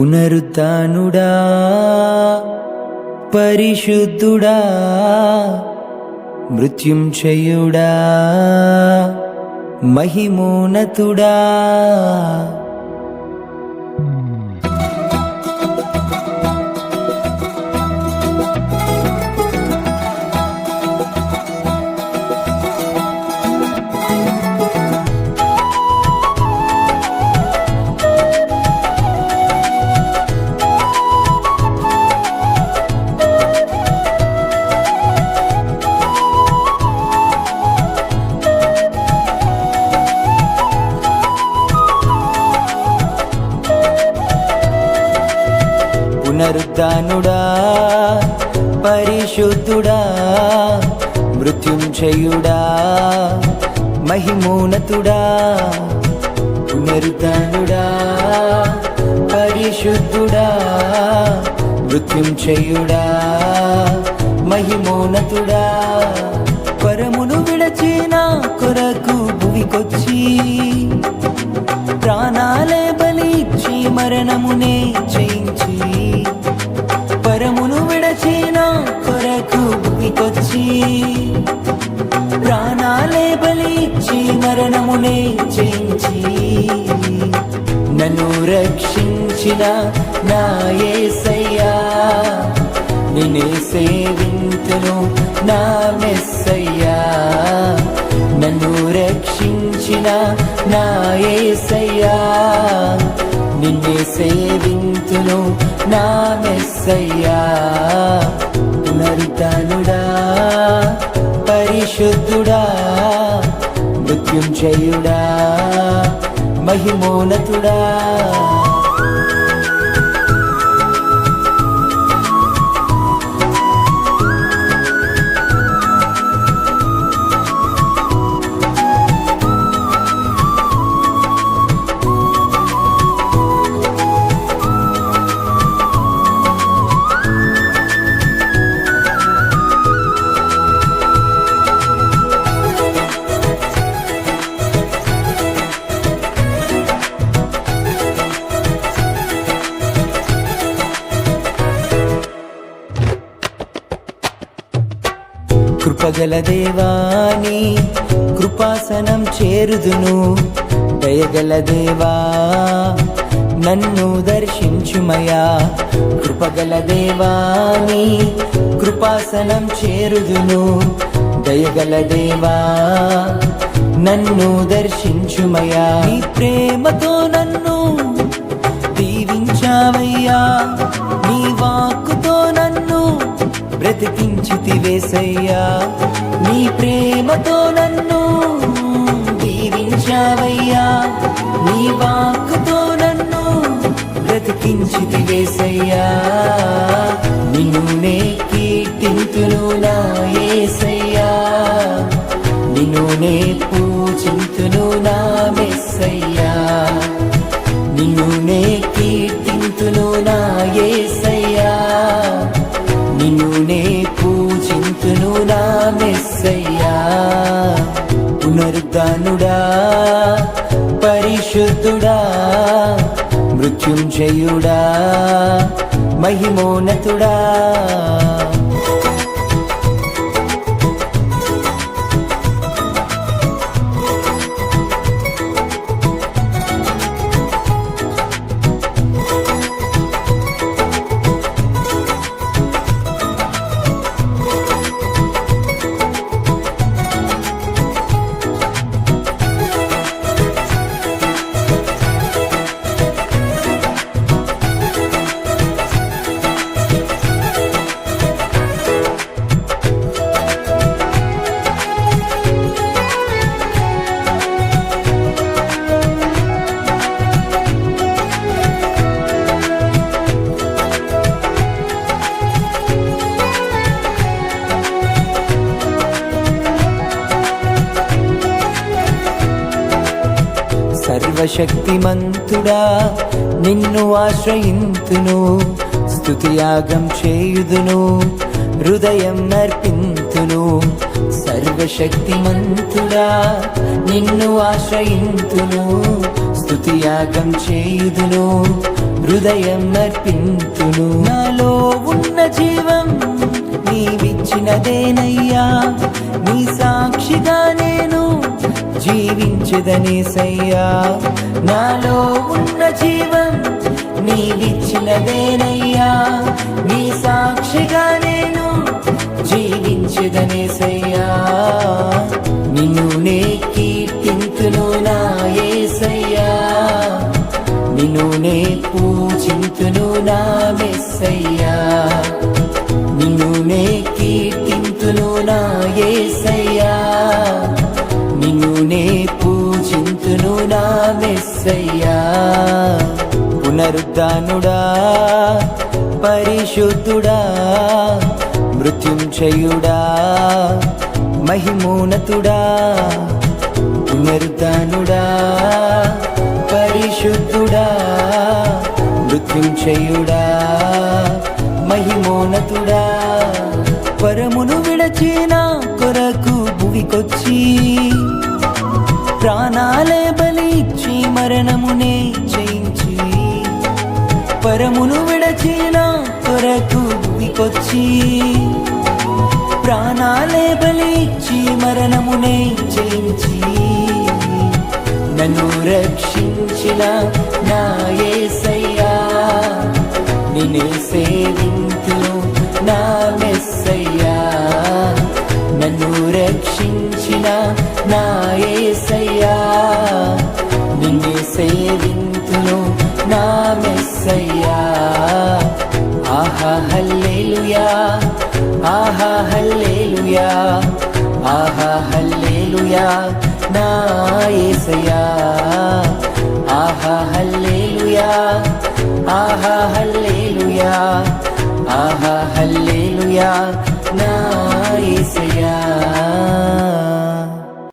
పునరుత్థానుడా పరిశుద్ధుడా మృత్యుంజయుడా మహిమోన్నతుడా పునరుత్థానుడా పరిశుద్ధుడా మృత్యుంజయుడా మహిమోన్నతుడా పునరుత్థానుడా పరిశుద్ధుడా మృత్యుంజయుడా మహిమోన్నతుడా పరమును విడచిన కొరకు భువికొచ్చి ప్రాణాలే బలిచ్చి మరణమునే జయించి పరమును విడచిన కొరకు భూమికొచ్చి ప్రాణాలే బలిచ్చి మరణమునే జయించి నన్ను రక్షించిన నా యేసయ్యా నిన్నే సేవింతును నా మెస్సయ్యా నన్ను రక్షించిన నా యేసయ్యా నిన్నే సేవింతును నా మెస్సయ్యా పునరుత్థానుడా పరిశుద్ధుడా మృత్యుంజయుడా మహిమోన్నతుడా కృపగల దేవాని కృపాసనం చేరుదును దయగల దేవా నన్ను దర్శించుమయా కృపగల దేవాని కృపాసనం చేరుదును దయగల దేవా నన్ను దర్శించుమయా నీ ప్రేమతో నన్ను దీవించావయ్యా నీ వాక్కుతో నన్ను బ్రతికించితివేసయ్యా నీ ప్రేమతో నన్ను దీవించావయ్యా నీ వాక్కుతో నన్ను బ్రతికించితివేసయ్యా నిన్ను నే కీర్తింతును నా యేసయ్యా నిన్ను నే పూజింతును నా మెస్సయ్యా నిన్ను నే కీర్తింతును నా యేసయ్యా నిన్ను నే పూజింతును నా మెస్సయ్యా పునరుత్థానుడా పరిశుద్ధుడా మృత్యుంజయుడా మహిమోన్నతుడా సర్వశక్తిమంతుడా నిన్ను ఆశ్రయింతును స్తుతియాగం చేయుదును హృదయం అర్పింతును సర్వశక్తిమంతుడా నిన్ను ఆశ్రయింతును స్తుతియాగం చేయుదును హృదయం అర్పింతును. నాలో ఉన్న జీవం నీవిచ్చినదేనయ్యా, నీ సాక్షిగా నేను జీవించదనేసయ్యా. నాలో ఉన్న జీవం నీవిచ్చినదేనయ్యా, నీ సాక్షిగా నేను జీవించదనేసయ్యా. నిన్ను నే కీర్తింతును నా యేసయ్యా, నిన్ను నే పూజింతును నా మెస్సయ్యా. నిన్ను నే కీర్తింతును నా యేసయ్యా, నిన్ను నే పూజింతును నా మెస్సయ్యా. పునరుద్ధానుడా పరిశుద్ధుడా మృత్యుంజయుడా మహిమోన్నతుడా. పునరుద్ధానుడా పరిశుద్ధుడా మృత్యుంజయుడా మహిమోన్నతుడా. పరమును విడచిన కొరకు భువికొచ్చి ప్రాణాలే బలిచ్చి మరణమునే జయించి. పరమును విడచిన కొరకు భువికొచ్చి ప్రాణాలే బలిచ్చి మరణమునే జయించి. నన్ను రక్షించిన నా యేసయ్యా, నిన్నే సేవింతును నా మెస్సయ్యా. నన్ను రక్షించిన నా యేసయ్యా, నిన్నే సేవింతును నా మెస్సయ్యా. ఆహా హల్లెలూయా, ఆహా హల్లెలూయా, ఆహా హల్లెలూయా నా యేసయ్యా. ఆహా హల్లెలూయా, ఆహా హల్లెలూయా, ఆహా హల్లెలూయా నా యేసయ్యా.